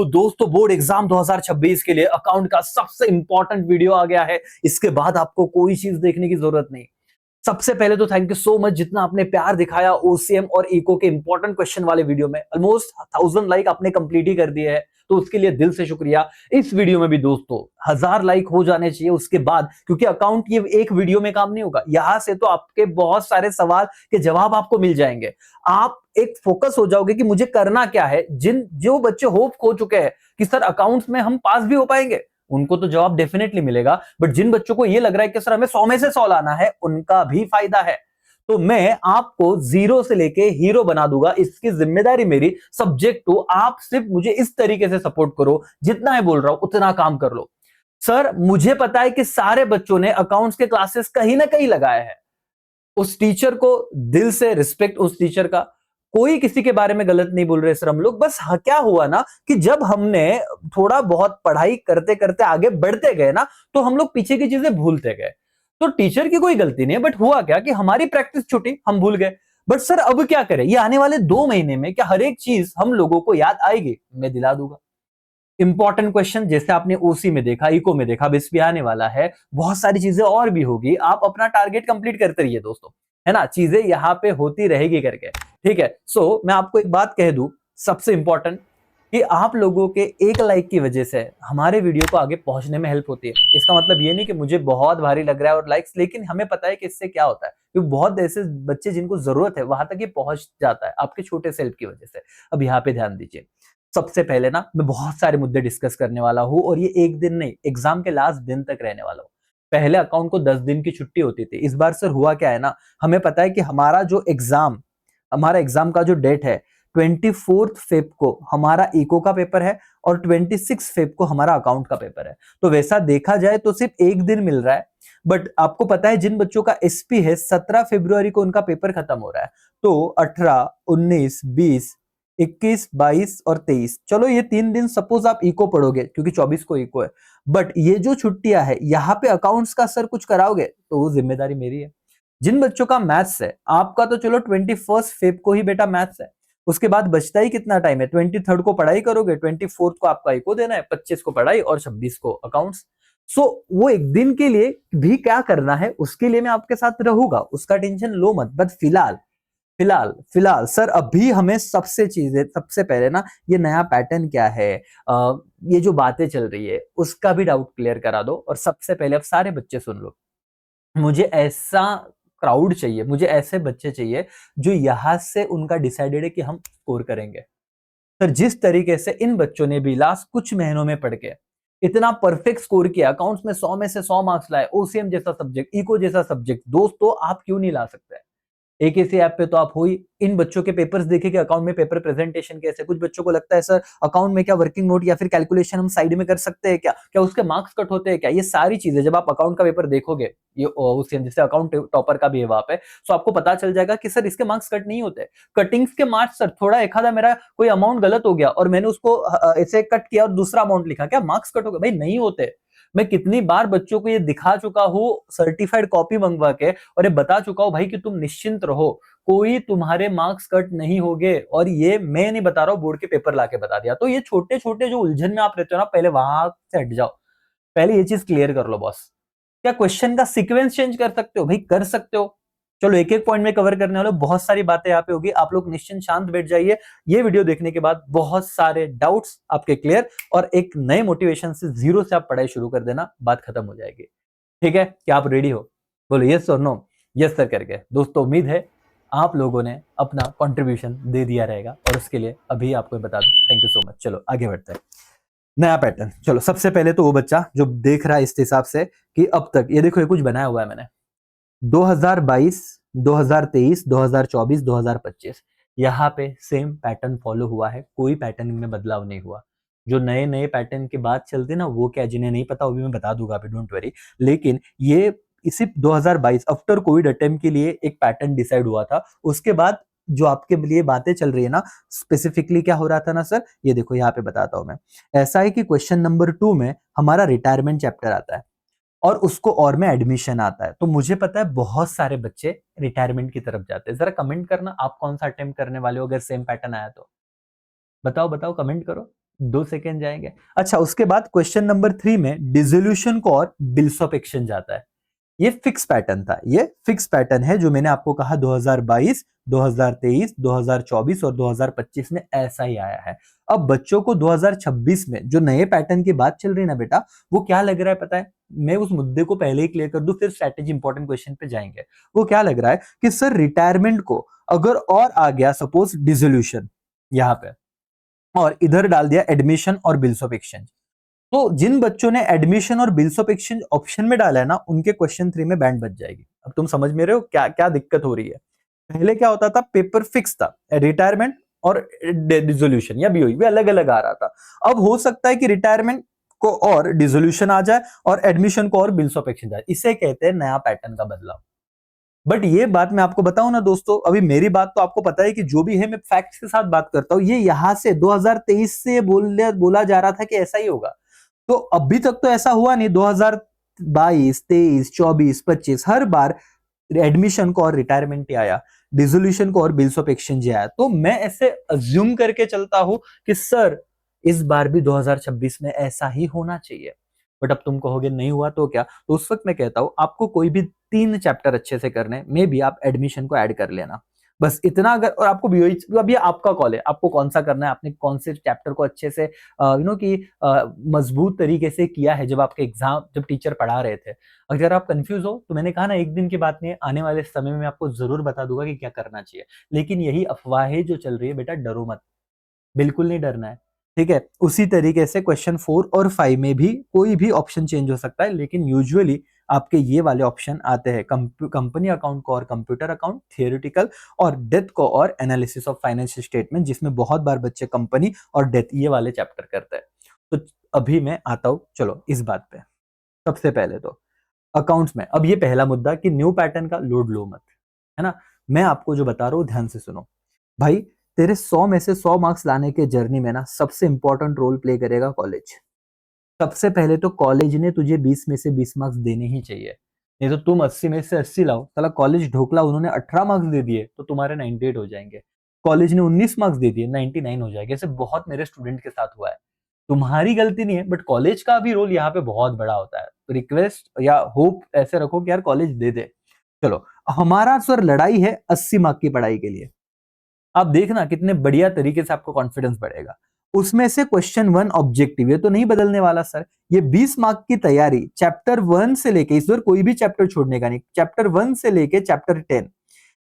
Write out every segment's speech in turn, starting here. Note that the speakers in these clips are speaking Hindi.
तो दोस्तों बोर्ड एग्जाम 2026 के लिए अकाउंट का सबसे इंपॉर्टेंट वीडियो आ गया है। इसके बाद आपको कोई चीज देखने की जरूरत नहीं। सबसे पहले तो थैंक यू सो मच जितना आपने प्यार दिखाया ओसीएम और इको के इंपॉर्टेंट क्वेश्चन वाले वीडियो में। ऑलमोस्ट 1000 लाइक आपने कंप्लीट ही कर दिए है, तो उसके लिए दिल से शुक्रिया। इस वीडियो में भी दोस्तों 1000 लाइक हो जाने चाहिए उसके बाद, क्योंकि अकाउंट ये एक वीडियो में काम नहीं होगा। यहां से तो आपके बहुत सारे सवाल के जवाब आपको मिल जाएंगे। आप एक फोकस हो जाओगे कि मुझे करना क्या है। जो बच्चे होप खो चुके हैं कि सर अकाउंट्स में हम पास भी हो पाएंगे, उनको तो जवाब डेफिनेटली मिलेगा। बट जिन बच्चों को ये लग रहा है कि सर हमें 100 में से 100 लाना है, उनका भी फायदा है। तो मैं आपको जीरो से लेके हीरो बना दूंगा, इसकी जिम्मेदारी मेरी। सब्जेक्ट टू आप सिर्फ मुझे इस तरीके से सपोर्ट करो, जितना मैं बोल रहा हूं उतना काम कर लो। सर मुझे पता है कि सारे बच्चों ने अकाउंट्स के क्लासेस कहीं ना कहीं लगाए हैं। उस टीचर को दिल से रिस्पेक्ट, उस टीचर का कोई किसी के बारे में गलत नहीं बोल रहे सर हम लोग। बस क्या हुआ ना कि जब हमने थोड़ा बहुत पढ़ाई करते करते आगे बढ़ते गए ना, तो हम लोग पीछे की चीजें भूलते गए। तो टीचर की कोई गलती नहीं है, बट हुआ क्या कि हमारी प्रैक्टिस छूटी, हम भूल गए। बट सर अब क्या करें, ये आने वाले 2 महीने में क्या हर एक चीज हम लोगों को याद आएगी? मैं दिला दूंगा। इंपॉर्टेंट क्वेश्चन जैसे आपने ओसी में देखा, इको में देखा, बिस भी आने वाला है। बहुत सारी चीजें और भी होगी। आप अपना टारगेट कंप्लीट करते रहिए दोस्तों, है ना। चीजें यहां पे होती रहेगी करके, ठीक है। मैं आपको एक बात कह दूं, सबसे इंपॉर्टेंट, कि आप लोगों के एक लाइक की वजह से हमारे वीडियो को आगे पहुंचने में हेल्प होती है। इसका मतलब ये नहीं कि मुझे बहुत भारी लग रहा है और लाइक्स, लेकिन हमें पता है कि इससे क्या होता है, क्योंकि बहुत ऐसे बच्चे जिनको जरूरत है वहां तक ये पहुंच जाता है आपके छोटे से हेल्प की वजह से। अब यहाँ पे ध्यान दीजिए। सबसे पहले ना मैं बहुत सारे मुद्दे डिस्कस करने वाला हूं, और ये एक दिन नहीं, एग्जाम के लास्ट दिन तक रहने वाला हूं। पहले अकाउंट को 10 दिन की छुट्टी होती थी। इस बार सर हुआ क्या है ना, हमें पता है कि हमारा एग्जाम का जो डेट है 24 फेब को हमारा इको का पेपर है, और 26 फेब को हमारा अकाउंट का पेपर है। तो वैसा देखा जाए तो सिर्फ एक दिन मिल रहा है। बट आपको पता है जिन बच्चों का एसपी है 17 फरवरी को उनका पेपर खत्म हो रहा है। तो 18, 19, 20, 21, 22 और 23, चलो ये 3 दिन सपोज आप इको पढ़ोगे, क्योंकि 24 को इको है। बट ये जो छुट्टियां है यहाँ पे अकाउंट्स का सर कुछ कराओगे तो वो जिम्मेदारी मेरी है। जिन बच्चों का मैथ्स है, आपका तो चलो 21 फेब को ही बेटा मैथ्स है। उसके बाद बचता ही कितना टाइम है, 23 को पढ़ाई करोगे, 24 को आपका इको देना है, 25 को पढ़ाई और 26 को अकाउंट्स। वो एक दिन के लिए भी क्या करना है उसके लिए मैं आपके साथ रहूंगा, उसका टेंशन लो मत। बट फिलहाल फिलहाल फिलहाल सर अभी हमें सबसे पहले ना, ये नया पैटर्न क्या है, ये जो बातें चल रही है उसका भी डाउट क्लियर करा दो। और सबसे पहले अब सारे बच्चे सुन लो, मुझे ऐसा क्राउड चाहिए, मुझे ऐसे बच्चे चाहिए जो यहां से उनका डिसाइडेड है कि हम स्कोर करेंगे। सर जिस तरीके से इन बच्चों ने भी लास्ट कुछ महीनों में पढ़ के इतना परफेक्ट स्कोर किया, अकाउंट्स में 100 में से 100 मार्क्स लाए, ओसीएम जैसा सब्जेक्ट, इको जैसा सब्जेक्ट, दोस्तों आप क्यों नहीं ला सकते? एक ऐसी ऐप पे तो आप हो ही। इन बच्चों के पेपर्स देखे कि अकाउंट में पेपर प्रेजेंटेशन कैसे। कुछ बच्चों को लगता है सर अकाउंट में क्या वर्किंग नोट या फिर कैलकुलेशन हम साइड में कर सकते हैं क्या, क्या उसके मार्क्स कट होते हैं क्या? ये सारी चीजें जब आप अकाउंट का पेपर देखोगे, ये उस जैसे अकाउंट टॉपर का भी है वहां पे, तो आपको पता चल जाएगा कि सर इसके मार्क्स कट नहीं होते। कटिंग्स के मार्क्स सर, थोड़ा एक आधा मेरा कोई अमाउंट गलत हो गया और मैंने उसको ऐसे कट किया और दूसरा अमाउंट लिखा, क्या मार्क्स कट हो गए? भाई नहीं होते। मैं कितनी बार बच्चों को ये दिखा चुका हूं सर्टिफाइड कॉपी मंगवा के, और ये बता चुका हूं भाई कि तुम निश्चिंत रहो, कोई तुम्हारे मार्क्स कट नहीं होंगे। और ये मैं नहीं बता रहा हूं, बोर्ड के पेपर लाके बता दिया। तो ये छोटे छोटे जो उलझन में आप रहते हो ना, पहले वहां से हट जाओ, पहले ये चीज क्लियर कर लो बॉस। क्या क्वेश्चन का सीक्वेंस चेंज कर सकते हो? भाई कर सकते हो। चलो एक एक पॉइंट में कवर करने वाले, बहुत सारी बातें यहाँ पे होगी। आप लोग निश्चिंत शांत बैठ जाइए। ये वीडियो देखने के बाद बहुत सारे डाउट्स आपके क्लियर, और एक नए मोटिवेशन से जीरो से आप पढ़ाई शुरू कर देना, बात खत्म हो जाएगी। ठीक है, क्या आप रेडी हो? बोलो यस और नो। यस सर करके। दोस्तों उम्मीद है आप लोगों ने अपना कंट्रीब्यूशन दे दिया रहेगा, और उसके लिए अभी आपको बता दूं थैंक यू सो मच। चलो आगे बढ़ते हैं। नया पैटर्न, चलो सबसे पहले तो वो बच्चा जो देख रहा है इस हिसाब से कि अब तक ये देखो, ये कुछ बनाया हुआ है मैंने, 2022, 2023, 2024, 2025, यहाँ पे सेम पैटर्न फॉलो हुआ है, कोई पैटर्न में बदलाव नहीं हुआ। जो नए नए पैटर्न की बात चलती ना, वो क्या, जिन्हें नहीं पता वो भी मैं बता दूंगा अभी, डोंट वरी। लेकिन ये इसी 2022 आफ्टर कोविड अटेम्प्ट के लिए एक पैटर्न डिसाइड हुआ था। उसके बाद जो आपके लिए बातें चल रही है ना, स्पेसिफिकली क्या हो रहा था ना सर, ये देखो यहाँ पे बताता हूं मैं। ऐसा है कि क्वेश्चन नंबर 2 में हमारा रिटायरमेंट चैप्टर आता है, और उसको और में एडमिशन आता है। तो मुझे पता है बहुत सारे बच्चे रिटायरमेंट की तरफ जाते हैं। जरा कमेंट करना आप कौन सा अटेम्प्ट करने वाले हो, अगर सेम पैटर्न आया तो बताओ बताओ, कमेंट करो। 2 सेकेंड जाएंगे। अच्छा, उसके बाद क्वेश्चन नंबर 3 में डिसोल्यूशन को और बिल्स ऑफ एक्सचेंज आता है। ये फिक्स पैटर्न था, ये फिक्स पैटर्न है जो मैंने आपको कहा 2022, 2023, 2024 और 2025 में ऐसा ही आया है। अब बच्चों को 2026 में जो नए पैटर्न की बात चल रही है ना बेटा, वो क्या लग रहा है पता है? मैं उस मुद्दे को पहले ही क्लियर कर दूं, फिर स्ट्रैटेजी इंपॉर्टेंट क्वेश्चन पे जाएंगे। वो क्या लग रहा है कि सर रिटायरमेंट को अगर और आ गया सपोज डिसोल्यूशन यहां पे, और इधर डाल दिया एडमिशन और बिल्स ऑफ एक्सचेंज, तो जिन बच्चों ने एडमिशन और बिल्स ऑफ एक्सचेंज ऑप्शन में डाला है ना, उनके क्वेश्चन 3 में बैंड बच जाएगी। अब तुम समझ में रहे हो क्या क्या दिक्कत हो रही है? पहले क्या होता था, पेपर फिक्स था, रिटायरमेंट और डिसोल्यूशन या बीओई वे अलग अलग आ रहा था। अब हो सकता है कि रिटायरमेंट को और डिसोल्यूशन आ जाए और एडमिशन को और बिल्स ऑफ एक्सचेंज आ जाए। इसे कहते हैं नया पैटर्न का बदलाव। बट ये बात मैं आपको बताऊं ना दोस्तों, अभी मेरी बात तो आपको पता है कि जो भी है मैं फैक्ट्स के साथ बात करता हूं। ये यहां से 2023 से बोला जा रहा था कि ऐसा ही होगा, तो अभी तक तो ऐसा हुआ नहीं। 2022, 23, 24, 25 हर बार एडमिशन को और रिटायरमेंट ही आया, डिसोल्यूशन को और बिल्स ऑफ एक्सचेंज आया। तो मैं ऐसे अज्यूम करके चलता हूं कि सर इस बार भी 2026 में ऐसा ही होना चाहिए। बट अब तुम कहोगे नहीं हुआ तो क्या, तो उस वक्त मैं कहता हूं आपको कोई भी 3 चैप्टर अच्छे से करने में भी आप एडमिशन को ऐड कर लेना, बस इतना। अगर और आपको अब ये आपका कॉल है, आपको कौन सा करना है, आपने कौन से चैप्टर को अच्छे से कि मजबूत तरीके से किया है जब आपके एग्जाम, जब टीचर पढ़ा रहे थे। अगर आप कंफ्यूज हो तो मैंने कहा ना, एक दिन की बात नहीं है, आने वाले समय में आपको जरूर बता दूंगा कि क्या करना चाहिए। लेकिन यही अफवाहें जो चल रही है बेटा, डरो मत, बिल्कुल नहीं डरना है, ठीक है। उसी तरीके से क्वेश्चन 4 और 5 में भी कोई भी ऑप्शन चेंज हो सकता है, लेकिन यूजुअली आपके ये वाले ऑप्शन आते हैं, कंपनी अकाउंट को और कंप्यूटर अकाउंट, थियोरेटिकल, और डेथ को और एनालिसिस ऑफ फाइनेंशियल स्टेटमेंट, जिसमें बहुत बार बच्चे कंपनी और डेथ ये वाले चैप्टर करते हैं। तो अभी मैं आता हूं चलो इस बात पे। सबसे पहले तो अकाउंट्स में, अब ये पहला मुद्दा कि न्यू पैटर्न का लोड लो मत, है ना। मैं आपको जो बता रहा हूं ध्यान से सुनो भाई। तेरे 100 में से 100 मार्क्स लाने के जर्नी में ना सबसे इंपॉर्टेंट रोल प्ले करेगा कॉलेज। सबसे पहले तो कॉलेज ने तुझे 20 में से 20 मार्क्स देने ही चाहिए, नहीं तो तुम 80 में से 80 लाओ, साला कॉलेज ढोकला, उन्होंने 18 मार्क्स दे दिए तो तुम्हारे 98 हो जाएंगे। कॉलेज ने 19 मार्क्स दे दिए, 99 हो जाएंगे। ऐसे बहुत मेरे स्टूडेंट के साथ हुआ है। तुम्हारी गलती नहीं है, बट कॉलेज का भी रोल यहाँ पे बहुत बड़ा होता है। तो रिक्वेस्ट या होप ऐसे रखो कि यार कॉलेज दे दे। चलो, हमारा सर लड़ाई है 80 मार्क की पढ़ाई के लिए। आप देखना कितने बढ़िया तरीके से आपको कॉन्फिडेंस बढ़ेगा। उसमें से क्वेश्चन 1 ऑब्जेक्टिव, ये तो नहीं बदलने वाला सर। ये 20 मार्क की तैयारी चैप्टर 1 से लेके, इस बार कोई भी चैप्टर छोड़ने का नहीं, चैप्टर 1 से लेके चैप्टर 10,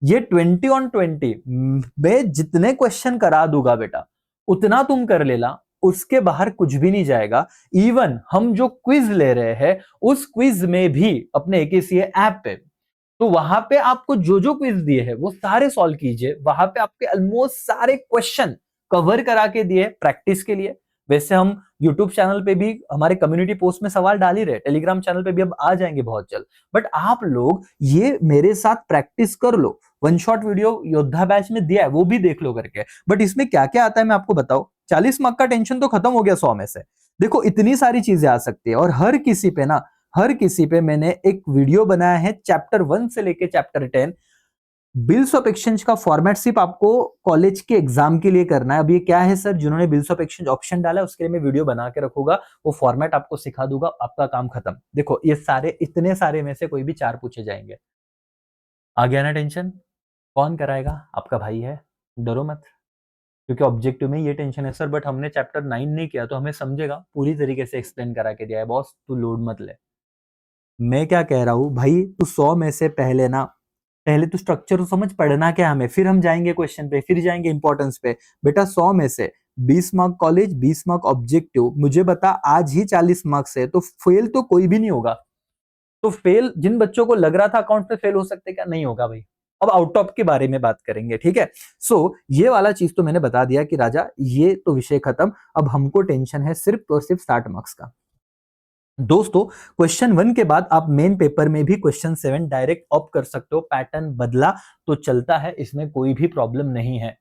ये 20 ऑन 20 मैं जितने क्वेश्चन करा दूंगा बेटा, उतना तुम कर लेना, उसके बाहर कुछ भी नहीं जाएगा। इवन हम जो क्विज ले रहे हैं, उस क्विज में भी अपने एकेसीए ऐप पे, तो वहां पे आपको जो जो क्विज दिए हैं वो सारे सॉल्व कीजिए। वहां पे आपके ऑलमोस्ट सारे क्वेश्चन कवर करा के दिए प्रैक्टिस के लिए। वैसे हम यूट्यूब चैनल पे भी हमारे कम्युनिटी पोस्ट में सवाल डाल ही रहे, टेलीग्राम चैनल पे भी अब आ जाएंगे बहुत जल्द। बट आप लोग ये मेरे साथ प्रैक्टिस कर लो। वन शॉट वीडियो योद्धा बैच में दिया है, वो भी देख लो करके। बट इसमें क्या क्या आता है मैं आपको बताऊं। 40 मार्क का टेंशन तो खत्म हो गया 100 में से। देखो इतनी सारी चीजें आ सकती है, और हर किसी पे मैंने एक वीडियो बनाया है चैप्टर 1 से लेके चैप्टर 10। बिल्स ऑफ एक्सचेंज का फॉर्मेट सिर्फ आपको कॉलेज के एग्जाम के लिए करना है। अब ये क्या है सर, जिन्होंने बिल्स ऑफ एक्सचेंज ऑप्शन डाला है उसके लिए मैं वीडियो बना के रखूंगा, वो फॉर्मेट आपको सिखा दूंगा, आपका काम खत्म। देखो ये सारे, इतने सारे में से कोई भी 4 पूछे जाएंगे। आ गया ना टेंशन? कौन कराएगा? आपका भाई है, डरो मत। क्योंकि ऑब्जेक्टिव में ये टेंशन है सर, बट हमने चैप्टर 9 नहीं किया तो हमें समझेगा, पूरी तरीके से एक्सप्लेन करा के दिया है बॉस, तू लोड मत ले। मैं क्या कह रहा हूं भाई, तू 100 में से पहले ना, पहले तू स्ट्रक्चर तो समझ पढ़ना क्या हमें, फिर हम जाएंगे क्वेश्चन पे, फिर जाएंगे इंपॉर्टेंस पे। बेटा 100 में से 20 मार्क कॉलेज, 20 मार्क ऑब्जेक्टिव। मुझे बता आज ही 40 मार्क्स है, तो फेल तो कोई भी नहीं होगा। तो फेल जिन बच्चों को लग रहा था अकाउंट पे फेल हो सकते, क्या नहीं होगा भाई। अब आउट ऑफ के बारे में बात करेंगे, ठीक है। सो ये वाला चीज तो मैंने बता दिया कि राजा ये तो विषय खत्म। अब हमको टेंशन है सिर्फ और सिर्फ 60 मार्क्स का। दोस्तों क्वेश्चन 1 के बाद आप मेन पेपर में भी क्वेश्चन 7 डायरेक्ट ऑप कर सकते हो। पैटर्न बदला तो चलता है, इसमें कोई भी प्रॉब्लम नहीं है।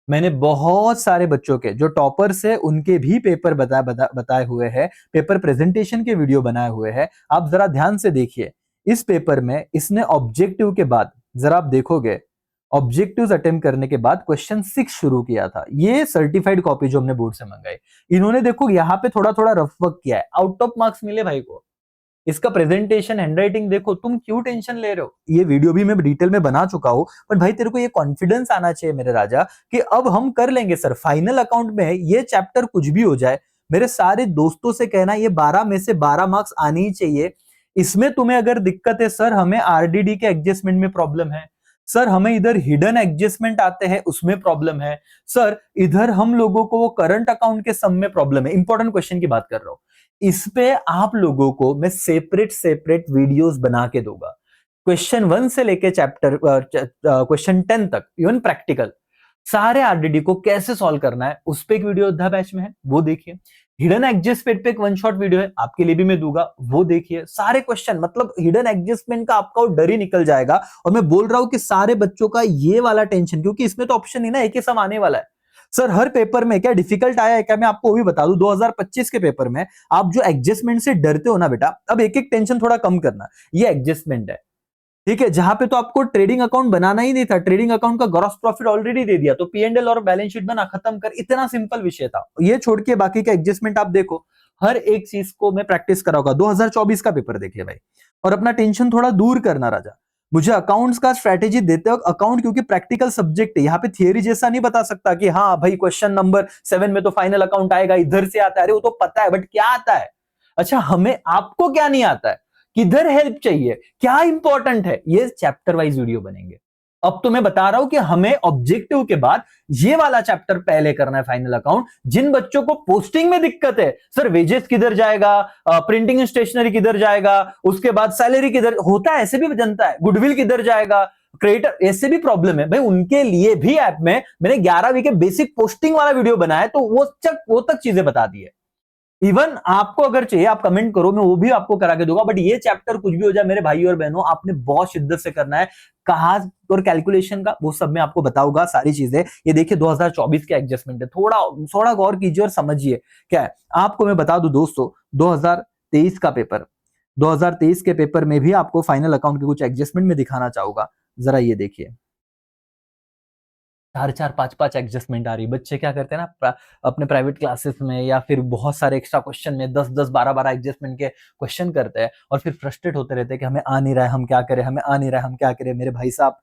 मैंने बहुत सारे बच्चों के जो टॉपर्स है उनके भी पेपर बताए हुए हैं, पेपर प्रेजेंटेशन के वीडियो बनाए हुए हैं। आप जरा ध्यान से देखिए, इस पेपर में इसने ऑब्जेक्टिव के बाद जरा आप देखोगे, ऑब्जेक्टिव्स अटेम्प्ट करने के बाद क्वेश्चन 6 शुरू किया था। ये सर्टिफाइड कॉपी जो हमने बोर्ड से मंगाई, इन्होंने देखो यहाँ पे थोड़ा थोड़ा रफ वर्क किया है, आउट ऑफ मार्क्स मिले भाई को। इसका प्रेजेंटेशन हैंडराइटिंग देखो, तुम क्यों टेंशन ले रहे हो? ये वीडियो भी मैं डिटेल में बना चुका हूं, पर भाई तेरे को ये कॉन्फिडेंस आना चाहिए मेरे राजा कि अब हम कर लेंगे सर। फाइनल अकाउंट में है, ये चैप्टर कुछ भी हो जाए, मेरे सारे दोस्तों से कहना ये 12 में से 12 मार्क्स आने ही चाहिए। इसमें तुम्हें अगर दिक्कत है सर, हमें आरडीडी के एडजस्टमेंट में प्रॉब्लम है सर, हमें इधर हिडन एडजस्टमेंट आते हैं उसमें प्रॉब्लम है सर, इधर हम लोगों को वो करंट अकाउंट के सम में प्रॉब्लम है। इंपॉर्टेंट क्वेश्चन की बात कर रहा हूं, इस पे आप लोगों को मैं सेपरेट सेपरेट वीडियोस बना के दूंगा। क्वेश्चन 1 से लेके चैप्टर क्वेश्चन 10 तक, इवन प्रैक्टिकल सारे आरडीडी को कैसे सॉल्व करना है, उस पे एक वीडियो अध्याय बैच में है, वो देखिए। हिडन एडजस्टमेंट पे एक वन शॉट वीडियो है, आपके लिए भी मैं दूंगा, वो देखिए। सारे क्वेश्चन, मतलब हिडन एडजस्टमेंट का आपका डर ही निकल जाएगा। और मैं बोल रहा हूं कि सारे बच्चों का ये वाला टेंशन, क्योंकि इसमें तो ऑप्शन नहीं ना, एक ही सम आने वाला है सर। हर पेपर में क्या डिफिकल्ट आया है क्या, मैं आपको वो भी बता दूं। 2025 के पेपर में आप जो एडजस्टमेंट से डरते हो ना बेटा, अब एक एक टेंशन थोड़ा कम करना। ये एडजस्टमेंट है, ठीक है, जहां पे तो आपको ट्रेडिंग अकाउंट बनाना ही नहीं था, ट्रेडिंग अकाउंट का ग्रॉस प्रॉफिट ऑलरेडी दे दिया, तो पीएनएल और बैलेंस शीट बना, खत्म कर, इतना सिंपल विषय था। ये छोड़ के बाकी का एडजस्टमेंट आप देखो, हर एक चीज को मैं प्रैक्टिस कराऊंगा। 2024 का पेपर देखिए भाई, और अपना टेंशन थोड़ा दूर करना राजा। मुझे अकाउंट्स का स्ट्रेटेजी देते हो, अकाउंट क्योंकि प्रैक्टिकल सब्जेक्ट है, यहाँ पे थियरी जैसा नहीं बता सकता कि हाँ भाई क्वेश्चन नंबर 7 में तो फाइनल अकाउंट आएगा, इधर से आता है। अरे वो तो पता है, बट क्या आता है? अच्छा, हमें आपको क्या नहीं आता है, किधर हेल्प चाहिए, क्या इंपॉर्टेंट है, ये चैप्टर वाइज वीडियो बनेंगे। अब तो मैं बता रहा हूं कि हमें ऑब्जेक्टिव के बाद ये वाला चैप्टर पहले करना है, फाइनल अकाउंट। जिन बच्चों को पोस्टिंग में दिक्कत है सर, वेजेस किधर जाएगा, प्रिंटिंग एंड स्टेशनरी किधर जाएगा, उसके बाद सैलरी किधर होता है, ऐसे भी जनता है, गुडविल किधर जाएगा, क्रिएटर, ऐसे भी प्रॉब्लम है भाई, उनके लिए भी ऐप में मैंने 11वीं के बेसिक पोस्टिंग वाला वीडियो बनाया है, तो वो तक चीजें बता दी है। इवन आपको अगर चाहिए आप कमेंट करो, मैं वो भी आपको करा के दूंगा। बट ये चैप्टर कुछ भी हो जाए मेरे भाई और बहनों, आपने बहुत शिद्दत से करना है। कहा और कैलकुलेशन का वो सब मैं आपको बताऊंगा सारी चीजें। ये देखिए 2024 के एडजस्टमेंट है, थोड़ा थोड़ा गौर कीजिए और समझिए क्या है। आपको मैं बता दूं दोस्तों, 2023 का पेपर, 2023 के पेपर में भी आपको फाइनल अकाउंट के कुछ एडजस्टमेंट में दिखाना चाहूंगा। जरा ये देखिए, 4-4 5-5 एडजस्टमेंट आ रही। बच्चे क्या करते हैं ना, अपने प्राइवेट क्लासेस में या फिर बहुत सारे एक्स्ट्रा क्वेश्चन में 10-10 12-12 एडजस्टमेंट के क्वेश्चन करते हैं, और फिर फ्रस्ट्रेट होते रहते हैं कि हमें आ नहीं रहा है, हम क्या करें, हमें आ नहीं रहा है, हम क्या करें। मेरे भाई साहब,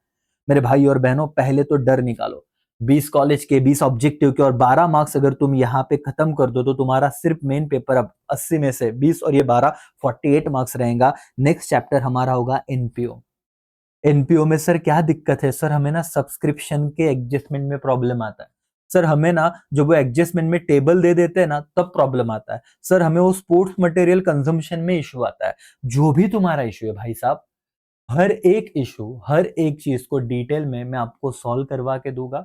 मेरे भाई और बहनों, पहले तो डर निकालो। 20 कॉलेज के, 20 ऑब्जेक्टिव के और 12 मार्क्स अगर तुम यहाँ पे खत्म कर दो, तो तुम्हारा सिर्फ मेन पेपर अब 80 में से 20 और ये 12 48 मार्क्स रहेगा। नेक्स्ट चैप्टर हमारा होगा एनपीओ। एनपीओ में सर क्या दिक्कत है? सर हमें ना सब्सक्रिप्शन के एडजस्टमेंट में प्रॉब्लम आता है सर, हमें ना जो वो एडजस्टमेंट में टेबल दे देते हैं ना, तब प्रॉब्लम आता है सर, हमें वो स्पोर्ट्स मटेरियल कंजम्पशन में इशू आता है। जो भी तुम्हारा इशू है भाई साहब, हर एक इशू, हर एक चीज को डिटेल में मैं आपको सॉल्व करवा के दूंगा।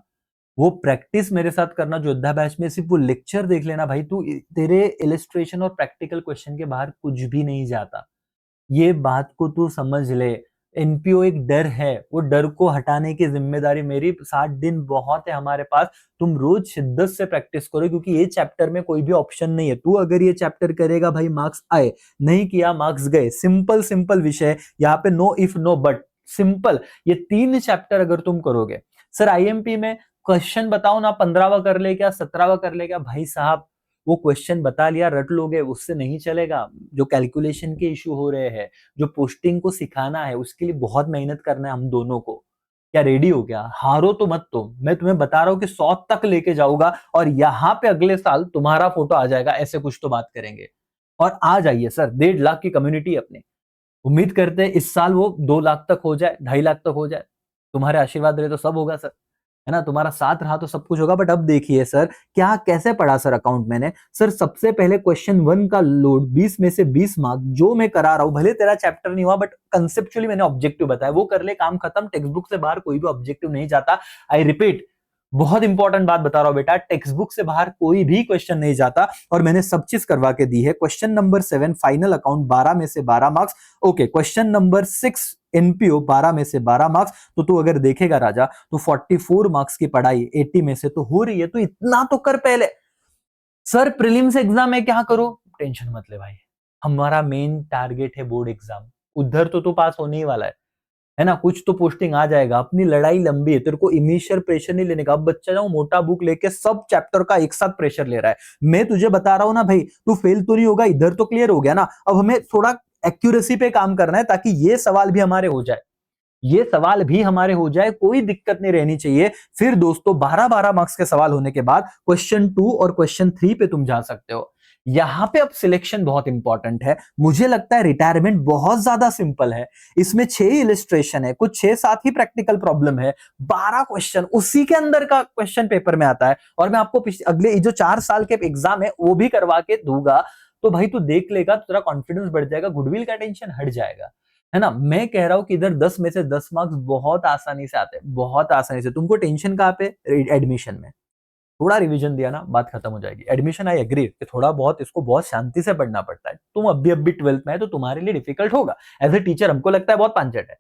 वो प्रैक्टिस मेरे साथ करना, जो योद्धा बैच में सिर्फ वो लेक्चर देख लेना भाई, तू तेरे इलिस्ट्रेशन और प्रैक्टिकल क्वेश्चन के बाहर कुछ भी नहीं जाता। ये बात को तू समझ ले। एनपीओ एक डर है, वो डर को हटाने की जिम्मेदारी मेरी। 60 दिन बहुत है हमारे पास, तुम रोज शिद्दत से प्रैक्टिस करो, क्योंकि ये चैप्टर में कोई भी ऑप्शन नहीं है। तू अगर ये चैप्टर करेगा भाई, मार्क्स आए, नहीं किया मार्क्स गए। सिंपल सिंपल विषय, यहाँ पे no if no but, simple. ये 3 चैप्टर अगर तुम करोगे सर, आईएमपी में क्वेश्चन बताओ ना, 15वां कर ले क्या, 17वां कर ले क्या, भाई साहब वो क्वेश्चन बता लिया, रट लोगे, उससे नहीं चलेगा। जो कैलकुलेशन के इशू हो रहे हैं, जो पोस्टिंग को सिखाना है, उसके लिए बहुत मेहनत करना है हम दोनों को। क्या रेडी हो गया? हारो तो मत तुम, मैं तुम्हें बता रहा हूं कि 100 तक लेके जाऊंगा, और यहाँ पे अगले साल तुम्हारा फोटो आ जाएगा, ऐसे कुछ तो बात करेंगे। और आ जाइए सर, 1.5 लाख की कम्युनिटी अपने, उम्मीद करते हैं इस साल वो 2 लाख तक हो जाए, 2.5 लाख तक हो जाए। तुम्हारे आशीर्वाद रहे तो सब होगा सर, है ना, तुम्हारा साथ रहा तो सब कुछ होगा। बट अब देखिए सर, क्या कैसे पढ़ा सर अकाउंट मैंने। सर सबसे पहले क्वेश्चन 1 का लोड 20 में से 20 मार्क जो मैं करा रहा हूं, भले तेरा चैप्टर नहीं हुआ, बट कंसेप्चुअली मैंने ऑब्जेक्टिव बताया, वो कर ले, काम खत्म। टेक्स्ट बुक से बाहर कोई भी ऑब्जेक्टिव नहीं जाता। आई रिपीट, बहुत इंपॉर्टेंट बात बता रहा हूं बेटा, टेक्स्ट बुक से बाहर कोई भी क्वेश्चन नहीं जाता, और मैंने सब चीज करवा के दी है। क्वेश्चन नंबर 7 फाइनल अकाउंट 12 में से 12 marks. Okay, question number 6 NPO 12 में से 12 मार्क्स। तो तू अगर देखेगा राजा, तो 44 मार्क्स की पढ़ाई 80 में से तो हो रही है, तो इतना तो कर पहले। सर प्रीलिम्स एग्जाम है, क्या करो? टेंशन मत ले भाई, हमारा मेन टारगेट है बोर्ड एग्जाम, उधर तो तू पास होने ही वाला है। है ना, कुछ तो पोस्टिंग आ जाएगा। अपनी लड़ाई लंबी है, तेरे को इनिशियल प्रेशर नहीं लेने का। अब बच्चा जाऊं मोटा बुक लेके सब चैप्टर का एक साथ प्रेशर ले रहा है। मैं तुझे बता रहा हूं ना भाई, तू फेल तो नहीं होगा, इधर तो क्लियर हो गया ना। अब हमें थोड़ा एक्यूरेसी पे काम करना है ताकि ये सवाल भी हमारे हो जाए, ये सवाल भी हमारे हो जाए, कोई दिक्कत नहीं रहनी चाहिए। फिर दोस्तों 12-12 मार्क्स के सवाल होने के बाद क्वेश्चन 2 और क्वेश्चन 3 पे तुम जा सकते हो। यहां पे अब सिलेक्शन बहुत इंपॉर्टेंट है। मुझे लगता है रिटायरमेंट बहुत ज्यादा सिंपल है। इसमें 6 इलिस्ट्रेशन है, कुछ 6-7 ही प्रैक्टिकल प्रॉब्लम है, 12 क्वेश्चन उसी के अंदर का क्वेश्चन पेपर में आता है। और मैं आपको अगले जो 4 साल के एग्जाम है वो भी करवा के दूंगा। तो भाई तू देख लेगा, तेरा कॉन्फिडेंस बढ़ जाएगा, गुडविल का टेंशन हट जाएगा, है ना। मैं कह रहा हूं कि इधर 10 में से 10 मार्क्स बहुत आसानी से आते हैं, बहुत आसानी से। तुमको टेंशन कहां पे, एडमिशन में। थोड़ा रिवीजन दिया ना, बात खत्म हो जाएगी। एडमिशन आई एग्री कि थोड़ा बहुत इसको बहुत शांति से पढ़ना पड़ता है। तुम अभी 12th में है तो तुम्हारे लिए डिफिकल्ट होगा। एज ए टीचर हमको लगता है बहुत पांचट है।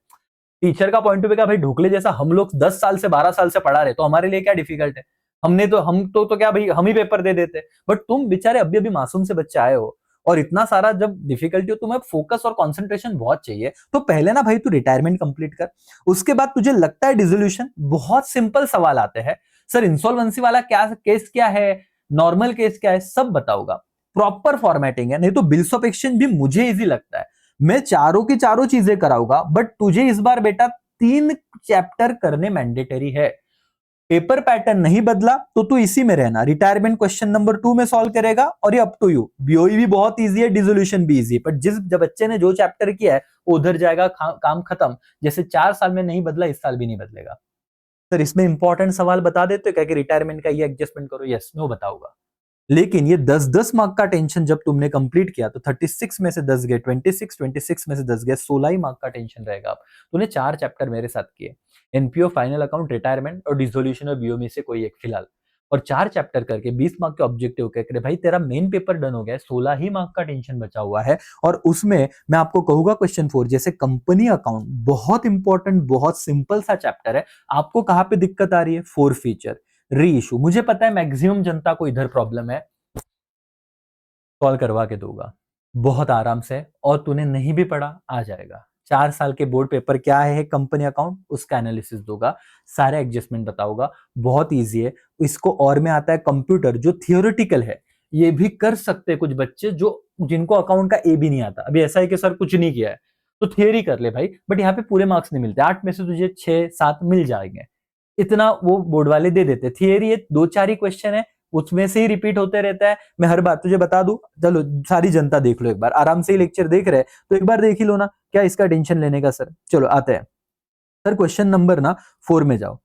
टीचर का पॉइंट ऑफ व्यू का भाई, ढोकले जैसा हम लोग 10 साल से 12 साल से पढ़ा रहे, तो हमारे लिए क्या डिफिकल्ट है। हम तो क्या भाई, हम ही पेपर दे देते। बट तुम बेचारे अभी अभी मासूम से बच्चे आए हो, और इतना सारा जब डिफिकल्टी हो, तुम्हें फोकस और कंसंट्रेशन बहुत चाहिए। तो पहले ना भाई तू रिटायरमेंट कंप्लीट कर। उसके बाद तुझे लगता है डिसोल्यूशन, बहुत सिंपल सवाल आते हैं। सर इंसॉल्वेंसी वाला क्या केस क्या है, नॉर्मल केस क्या है, सब बताऊंगा। प्रॉपर फॉर्मेटिंग है, नहीं तो बिल्स ऑफ एक्सचेंज भी मुझे इजी लगता है। मैं चारों की चारों चीजें कराऊंगा, बट तुझे इस बार बेटा 3 चैप्टर करने मैंडेटरी है। पेपर पैटर्न नहीं बदला तो तू इसी में रहना। रिटायरमेंट क्वेश्चन नंबर 2 में सॉल्व करेगा, और ये अप टू यू। बीओई भी बहुत इजी है, डिसोल्यूशन भी इजी है, पर जब बच्चे ने जो चैप्टर किया है वो उधर जाएगा, काम खत्म। जैसे 4 साल में नहीं बदला, इस साल भी नहीं बदलेगा। सर इसमें इंपॉर्टेंट सवाल बता देते हो क्या कि रिटायरमेंट का ये एडजस्टमेंट करो? यस, मैं बताऊंगा। लेकिन ये 10-10 मार्क का टेंशन जब तुमने कंप्लीट किया तो 36 में से 10 गए, 26 में से 10 गए, 16 ही मार्क का टेंशन रहेगा। अब तूने 4 चैप्टर मेरे साथ किए, एनपीओ, फाइनल अकाउंट, रिटायरमेंट और डिसोल्यूशन और बीओ में से कोई एक फिलहाल। और 4 चैप्टर करके 20 मार्क के ऑब्जेक्टिव के भाई तेरा मेन पेपर डन हो गया है, 16 ही मार्क का टेंशन बचा हुआ है। और उसमें मैं आपको कहूंगा क्वेश्चन 4 जैसे कंपनी अकाउंट, बहुत इंपॉर्टेंट, बहुत सिंपल सा चैप्टर है। आपको कहां पे दिक्कत आ रही है? 4 फीचर, री इशू। मुझे पता है मैक्सिमम जनता को इधर प्रॉब्लम है, सॉल्व करवा के दूंगा बहुत आराम से। और तूने नहीं भी पढ़ा, आ जाएगा। 4 साल के बोर्ड पेपर क्या है कंपनी अकाउंट, उसका एनालिसिस दूंगा, सारे एडजस्टमेंट बताऊंगा। बहुत इजी है। इसको और में आता है कंप्यूटर, जो थियोरेटिकल है। ये भी कर सकते हैं कुछ बच्चे जो जिनको अकाउंट का ए भी नहीं आता। अभी ऐसा है कि सर कुछ नहीं किया है तो थियोरी कर ले भाई, बट यहाँ पे पूरे मार्क्स नहीं मिलते। 8 में से तुझे 6-7 मिल जाएंगे, इतना वो बोर्ड वाले दे देते। थियरी है, 2-4 ही क्वेश्चन है, उसमें से ही रिपीट होते रहता है। मैं हर बार तुझे बता दूं, चलो सारी जनता देख लो एक बार, आराम से ही लेक्चर देख रहे तो एक बार देख ही लो ना, क्या इसका टेंशन लेने का। सर चलो आते हैं। सर क्वेश्चन नंबर ना 4 में जाओ।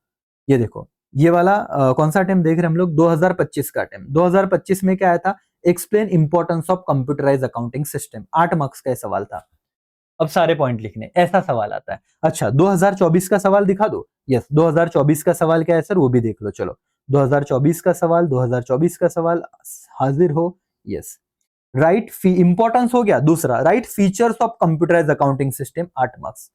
ये देखो, ये वाला कौन सा अटेम्प्ट देख रहे हैं हम लोग? 2025 का अटेम्प्ट। 2025 में क्या आया था? Explain importance of computerise accounting system. 8 marks का सवाल था। अब सारे पॉइंट लिखने, ऐसा सवाल आता है। अच्छा 2024 का सवाल दिखा दो। यस, 2024 का सवाल क्या है सर, वो भी देख लो। चलो 2024 का सवाल, 2024 का सवाल, हाजिर हो। यस, राइट इंपॉर्टेंस हो गया। दूसरा, write features of computerise accounting system, 8 marks.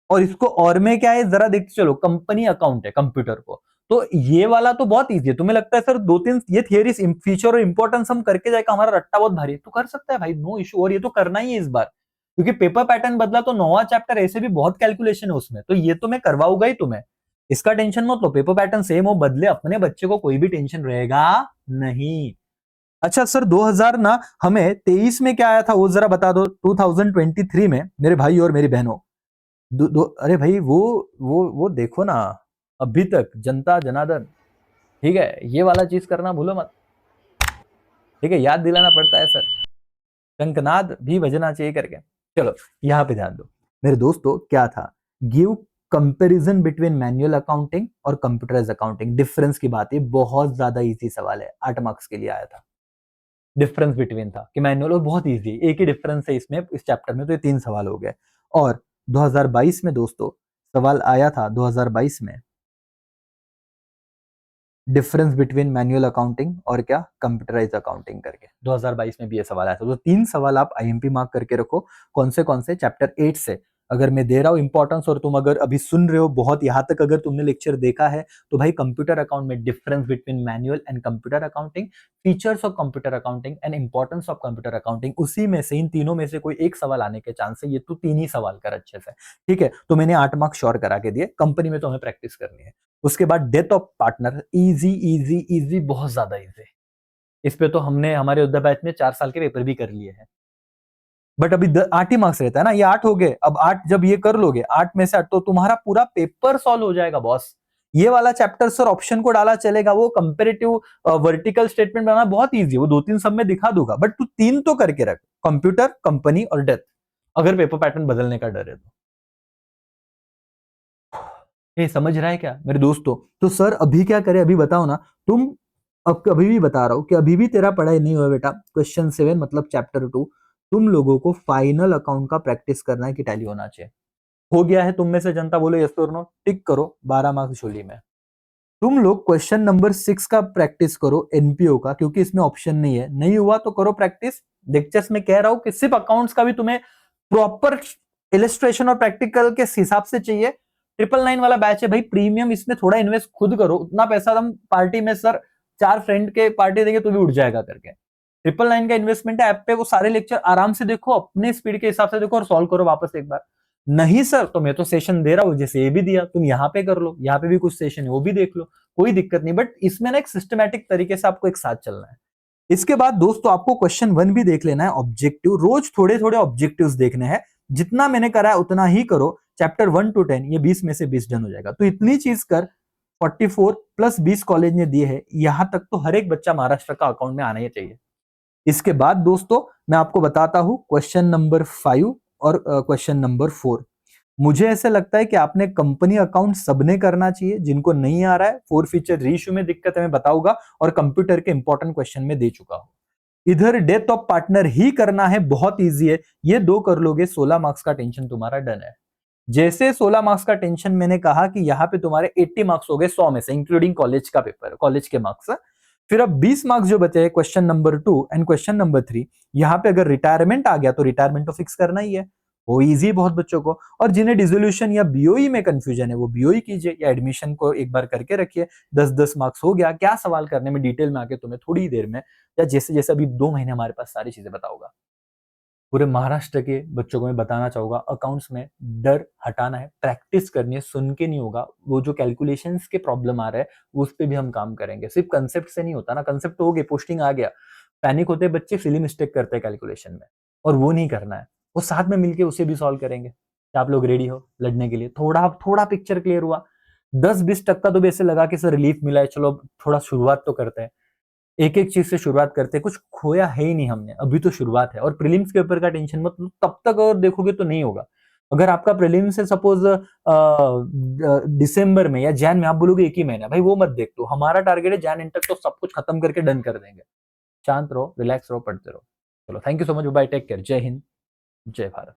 और इसको और में क्या है जरा देखते चलो, कंपनी अकाउंट है कंप्यूटर को। तो ये वाला तो बहुत इजी है। तुम्हें लगता है सर 2-3 ये थियरी, फीचर और इंपॉर्टेंस हम करके जाएगा, हमारा रट्टा बहुत भारी है, तो कर सकता है भाई, नो इशू। और ये तो करना ही है इस बार, क्योंकि पेपर पैटर्न बदला तो 9वां चैप्टर ऐसे भी बहुत कैलकुलेशन है उसमें, तो ये तो मैं करवाऊंगा ही तुम्हें। इसका टेंशन मत लो, पेपर पैटर्न सेम हो बदले, अपने बच्चे को कोई भी टेंशन रहेगा नहीं। अच्छा सर 2000 ना हमें 23 में क्या आया था वो जरा बता दो। 2023 में मेरे भाई और मेरी बहनों, अरे भाई वो देखो ना, अभी तक जनता जनार्दन, ठीक है, ये वाला चीज करना भूलो मत, ठीक है, याद दिलाना पड़ता है सर, शंखनाद भी बजना चाहिए करके। चलो यहां पे ध्यान दो मेरे दोस्तों, क्या था? Give comparison between manual accounting और कंप्यूटराइज अकाउंटिंग। डिफरेंस की बात है, बहुत ज्यादा इजी सवाल है, 8 मार्क्स के लिए आया था। डिफरेंस बिटवीन था कि मैनुअल, और बहुत इजी, एक ही डिफरेंस है इसमें, इस चैप्टर में, तो ये 3 सवाल हो गए। और 2022 में दोस्तों सवाल आया था, 2022 में डिफरेंस बिटवीन मैनुअल अकाउंटिंग और क्या, कंप्यूटराइज अकाउंटिंग करके 2022 में भी ये सवाल आया था। तो 3 सवाल आप आईएमपी मार्क करके रखो। कौन से चैप्टर 8 से, अगर मैं दे रहा हूँ इंपॉर्टेंस और तुम अगर अभी सुन रहे हो बहुत यहाँ तक अगर तुमने लेक्चर देखा है तो भाई कंप्यूटर अकाउंट में difference between manual and computer accounting, features of computer accounting and importance of computer accounting, उसी में से इन तीनों में से कोई एक सवाल आने के चांस है। ये तो तीन ही सवाल कर अच्छे से, ठीक है। तो मैंने 8 मार्क्स श्योर करा के दिए, कंपनी में तो हमें प्रैक्टिस करनी है। उसके बाद death of partner, easy easy easy, बहुत ज्यादा इजी। इस पे तो हमने हमारे उद्धव बैच में 4 साल के पेपर भी कर लिए हैं। बट अभी 8 ही मार्क्स रहता है ना, ये 8 हो गए। अब 8 जब ये कर लोगे, 8 में से 8, तो तुम्हारा पूरा पेपर सॉल्व हो जाएगा बॉस। ये वाला चैप्टर सर ऑप्शन को डाला चलेगा, वो कंपेरेटिव वर्टिकल स्टेटमेंट बनाना बहुत इजी है, वो 2-3 सब में दिखा दूंगा, बट तू 3 तो करके रख, कंप्यूटर, कंपनी और डेथ, अगर पेपर पैटर्न बदलने का डर है तो। ये समझ रहा है क्या मेरे दोस्तों? तो सर अभी क्या करें, अभी बताओ ना तुम। अब अभी भी बता रहा हूं कि अभी भी तेरा पढ़ाई नहीं हुआ बेटा। क्वेश्चन 7 मतलब चैप्टर 2, तुम लोगों को फाइनल अकाउंट का प्रैक्टिस करना है कि टैली होना चाहिए। हो गया है तुम में से जनता, बोलो यस और नो, टिक करो, 12 मार्क्स झोली में। तुम लोग क्वेश्चन नंबर 6 का प्रैक्टिस करो एनपीओ का, क्योंकि इसमें ऑप्शन नहीं है, नहीं हुआ तो करो प्रैक्टिस। लेक्चर्स में कह रहा हूं कि सिर्फ अकाउंट्स का भी तुम्हें प्रॉपर इलिस्ट्रेशन और प्रैक्टिकल के हिसाब से चाहिए। 999 वाला बैच है भाई प्रीमियम, इसमें थोड़ा इन्वेस्ट खुद करो, उतना पैसा हम पार्टी में सर 4 फ्रेंड के पार्टी देंगे तो भी उठ जाएगा करके। 999 का इन्वेस्टमेंट है ऐप पे, वो सारे लेक्चर आराम से देखो, अपने स्पीड के हिसाब से देखो और सॉल्व करो वापस एक बार। नहीं सर तो मैं तो सेशन दे रहा हूं, जैसे ये भी दिया, तुम यहाँ पे कर लो, यहाँ पे भी कुछ सेशन है वो भी देख लो, कोई दिक्कत नहीं। बट इसमें ना एक सिस्टमैटिक तरीके से आपको एक साथ चलना है। इसके बाद दोस्तों आपको क्वेश्चन 1 भी देख लेना है, ऑब्जेक्टिव, रोज थोड़े थोड़े ऑब्जेक्टिव्स देखने हैं, जितना मैंने करा है उतना ही करो। चैप्टर 1 to 10 ये 20 में से 20 डन हो जाएगा, तो इतनी चीज कर। 44 प्लस 20 कॉलेज ने दिए है, यहां तक तो हर एक बच्चा महाराष्ट्र का अकाउंट में आना ही चाहिए। इसके बाद दोस्तों मैं आपको बताता हूं क्वेश्चन नंबर 5 और क्वेश्चन नंबर 4। मुझे ऐसे लगता है कि आपने कंपनी अकाउंट सबने करना चाहिए, जिनको नहीं आ रहा है 4 फीचर रीइश्यू में दिक्कत है मैं बताऊंगा, और कंप्यूटर के इंपॉर्टेंट क्वेश्चन में दे चुका हूं। इधर डेथ ऑफ पार्टनर ही करना है, बहुत इजी है, ये 2 कर लोगे, 16 मार्क्स का टेंशन तुम्हारा डन है। जैसे 16 मार्क्स का टेंशन मैंने कहा कि यहाँ पे तुम्हारे 80 मार्क्स हो गए 100 में से, इंक्लूडिंग कॉलेज का पेपर, कॉलेज के मार्क्स। फिर अब 20 मार्क्स जो बचे question number 2 and question number 3, यहाँ पे अगर रिटायरमेंट आ गया तो रिटायरमेंट तो फिक्स करना ही है, वो इजी बहुत बच्चों को। और जिन्हें डिसोल्यूशन या बीओई में कंफ्यूजन है वो बीओई कीजिए, या एडमिशन को एक बार करके रखिए। 10-10 मार्क्स हो गया, क्या सवाल करने में डिटेल में आके तुम्हें थोड़ी देर में, या जैसे जैसे अभी 2 महीने हमारे पास सारी चीजें बताऊंगा। पूरे महाराष्ट्र के बच्चों को मैं बताना चाहूंगा, अकाउंट्स में डर हटाना है, प्रैक्टिस करनी है, सुन के नहीं होगा। वो जो कैलकुलेशंस के प्रॉब्लम आ रहा है उस पर भी हम काम करेंगे, सिर्फ कंसेप्ट से नहीं होता ना, कंसेप्ट तो हो गए, पोस्टिंग आ गया, पैनिक होते बच्चे, सिली मिस्टेक करते हैं कैलकुलेशन में, और वो नहीं करना है, वो साथ में मिलके उसे भी सॉल्व करेंगे। क्या आप लोग रेडी हो लड़ने के लिए? थोड़ा थोड़ा पिक्चर क्लियर हुआ? 10-20% तो वैसे लगा कि सर रिलीफ मिला है, चलो थोड़ा शुरुआत तो करते हैं। एक एक चीज से शुरुआत करते हैं, कुछ खोया है ही नहीं हमने, अभी तो शुरुआत है। और प्रीलिम्स के पेपर का टेंशन मत लो, तब तक अगर देखोगे तो नहीं होगा। अगर आपका प्रीलिम्स है सपोज दिसंबर में या जैन में, आप बोलोगे एक ही महीना, भाई वो मत देख लो, हमारा टारगेट है जैन एंड तक तो सब कुछ खत्म करके डन कर देंगे। शांत रहो, रिलैक्स रहो, पढ़ते रहो। चलो thank you so much, bye, take care, जय हिंद, जय भारत।